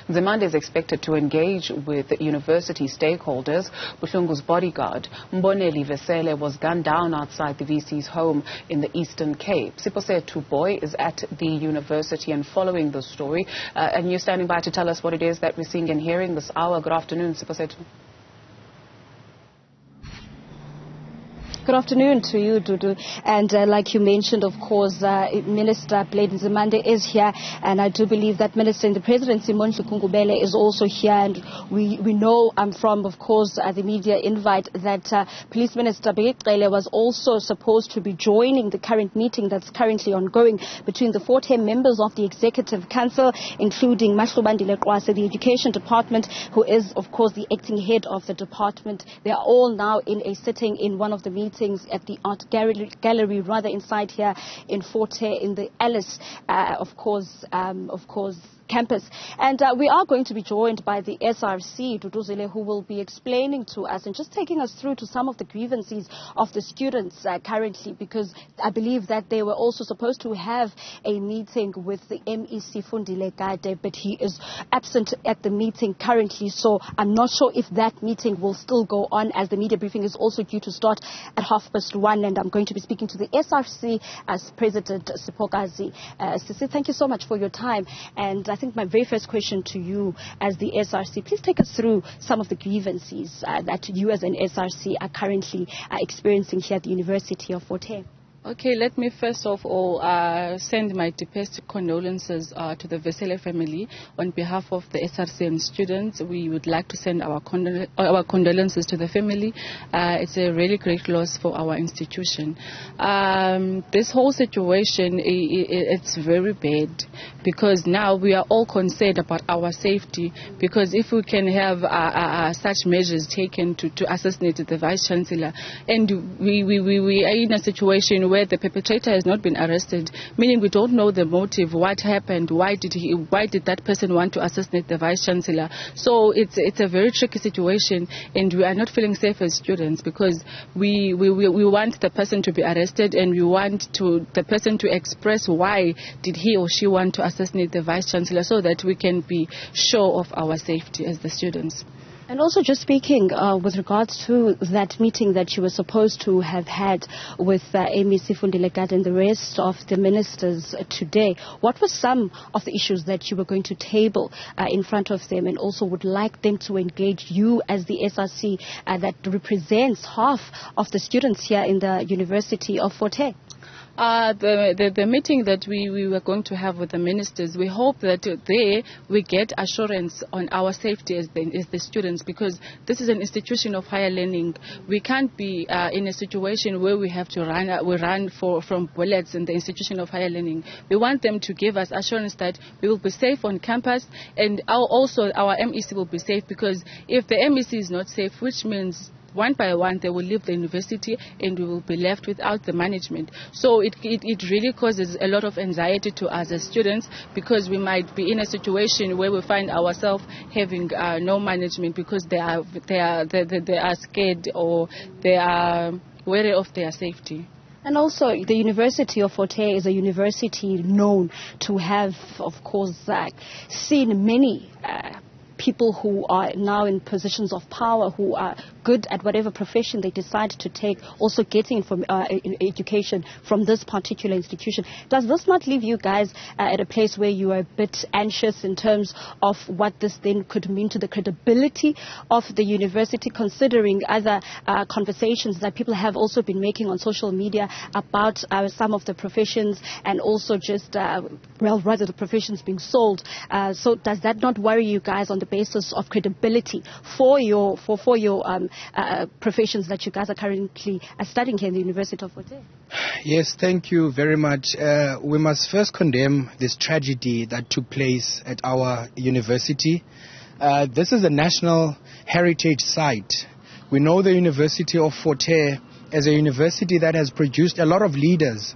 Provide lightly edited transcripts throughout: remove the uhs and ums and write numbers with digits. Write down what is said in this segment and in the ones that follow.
Nzimande is expected to engage with university stakeholders. Buhlungu's bodyguard, Mboneli Vesele, was gunned down outside the VC's home in the Eastern Cape. Siphosethu Booi is at the university and following the story. And you're standing by to tell us what it is that we're seeing and hearing this hour. Good afternoon, Siphosethu. Good afternoon to you, Dudu. And like you mentioned, of course, Minister Blade Nzimande is here. And I do believe that Minister in the Presidency, Mboneli is also here. And we know from, of course, the media invite that Police Minister Blade was also supposed to be joining the current meeting that's currently ongoing between the Fort Hare members of the Executive Council, including Mahlobandile Kwase, the Education Department, who is, of course, the acting head of the department. They are all now in a sitting in one of the meetings at the art gallery, rather inside here in Fort Hare in the Alice, of course, campus. And we are going to be joined by the SRC, Duduzile, who will be explaining to us and just taking us through to some of the grievances of the students currently, because I believe that they were also supposed to have a meeting with the MEC Fundile Gade, but he is absent at the meeting currently, so I'm not sure if that meeting will still go on, as the media briefing is also due to start at 1:30, and I'm going to be speaking to the SRC as President Siphosethu. Sisi, thank you so much for your time, and I think my very first question to you as the SRC, please take us through some of the grievances that you as an SRC are currently experiencing here at the University of Fort Hare. Okay, let me first of all send my deepest condolences to the Vesele family. On behalf of the SRC and students, we would like to send our condolences to the family. It's a really great loss for our institution. This whole situation, it's very bad, because now we are all concerned about our safety, because if we can have such measures taken to assassinate the Vice-Chancellor, and we are in a situation where the perpetrator has not been arrested, meaning we don't know the motive, what happened, why did that person want to assassinate the Vice-Chancellor. So it's a very tricky situation, and we are not feeling safe as students, because we want the person to be arrested, and we want the person to express why did he or she want to assassinate the Vice-Chancellor, so that we can be sure of our safety as the students. And also, just speaking with regards to that meeting that you were supposed to have had with MEC Fundile Gade and the rest of the ministers today, what were some of the issues that you were going to table in front of them, and also would like them to engage you as the SRC that represents half of the students here in the University of Fort Hare? The meeting that we were going to have with the ministers, we hope that there we get assurance on our safety as the students, because this is an institution of higher learning. We can't be in a situation where we have to run from bullets in the institution of higher learning. We want them to give us assurance that we will be safe on campus, and also our MEC will be safe, because if the MEC is not safe, which means one by one they will leave the university and we will be left without the management. So it really causes a lot of anxiety to us as students, because we might be in a situation where we find ourselves having no management, because they are scared, or they are wary of their safety. And also, the University of Fort Hare is a university known to have, of course, seen many people who are now in positions of power, who are good at whatever profession they decide to take, also getting education from this particular institution. Does this not leave you guys at a place where you are a bit anxious in terms of what this then could mean to the credibility of the university, considering other conversations that people have also been making on social media about some of the professions, and also just, rather the professions being sold? So does that not worry you guys on the basis of credibility for your professions that you guys are currently studying here in the University of Fort Hare? Yes, thank you very much. We must first condemn this tragedy that took place at our university. This is a national heritage site. We know the University of Fort Hare as a university that has produced a lot of leaders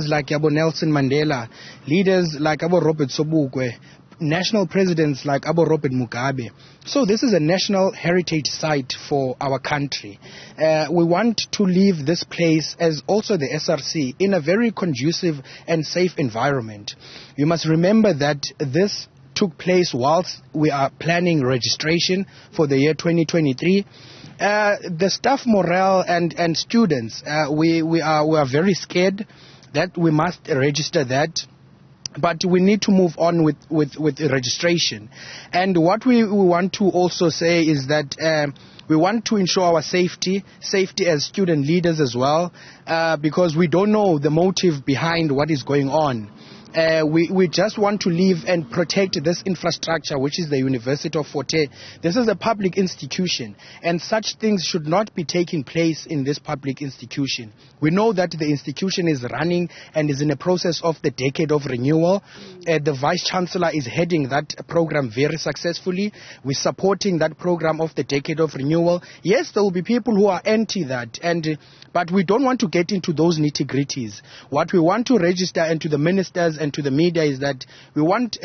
like Yabo Nelson Mandela, leaders like Abo Robert Sobukwe, national presidents like Abo Robert Mugabe. So this is a national heritage site for our country. We want to leave this place, as also the SRC, in a very conducive and safe environment. You must remember that this took place whilst we are planning registration for the year 2023. The staff morale and students, we are very scared that we must register that. But we need to move on with the registration. And what we want to also say is that we want to ensure our safety as student leaders as well, because we don't know the motive behind what is going on. We just want to live and protect this infrastructure, which is the University of Fort Hare. This is a public institution, and such things should not be taking place in this public institution. We know that the institution is running and is in a process of the decade of renewal. The Vice-Chancellor is heading that program very successfully. We're supporting that program of the decade of renewal. Yes, there will be people who are anti that, but we don't want to get into those nitty-gritties. What we want to register and to the ministers and to the media is that we want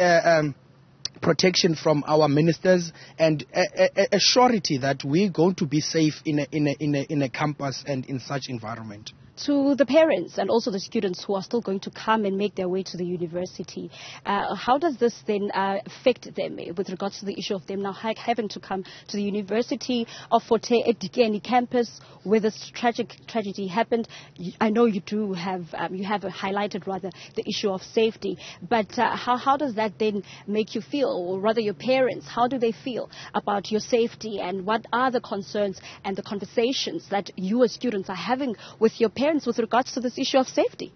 protection from our ministers and a surety that we're going to be safe in a campus and in such environment. To the parents and also the students who are still going to come and make their way to the university, how does this then affect them with regards to the issue of them now having to come to the University of Fort Hare at Dikeni campus where this tragic tragedy happened? I know you do have, you have highlighted rather the issue of safety, but how does that then make you feel, or rather your parents, how do they feel about your safety, and what are the concerns and the conversations that you as students are having with your parents with regards to this issue of safety?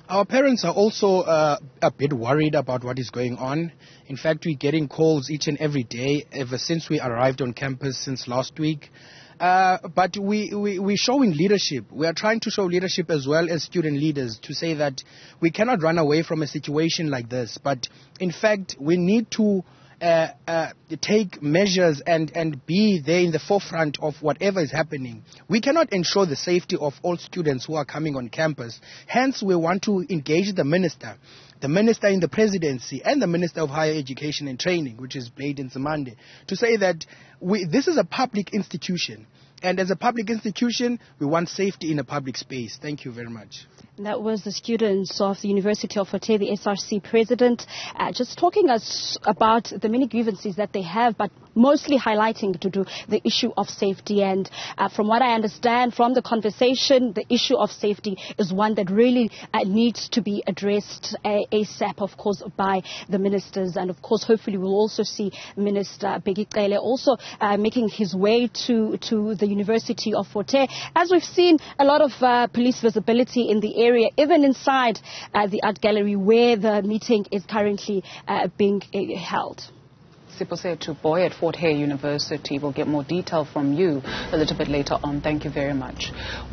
Our parents are also a bit worried about what is going on. In fact, we're getting calls each and every day ever since we arrived on campus since last week. But we're showing leadership. We are trying to show leadership as well as student leaders to say that we cannot run away from a situation like this. But in fact, we need to take measures and be there in the forefront of whatever is happening. We cannot ensure the safety of all students who are coming on campus. Hence, we want to engage the minister in the presidency, and the Minister of Higher Education and Training, which is Blade Nzimande, to say that this is a public institution. And as a public institution, we want safety in a public space. Thank you very much. And that was the students of the University of Fort Hare, the SRC president, just talking us about the many grievances that they have, but mostly highlighting to do the issue of safety. And from what I understand from the conversation, the issue of safety is one that really needs to be addressed ASAP, of course, by the ministers. And of course, hopefully we'll also see Minister Bekele also making his way to the University of Fort Hare. As we've seen a lot of police visibility in the area, even inside the art gallery where the meeting is currently being held. Siphosethu, Booi at Fort Hare University. We'll get more detail from you a little bit later on. Thank you very much.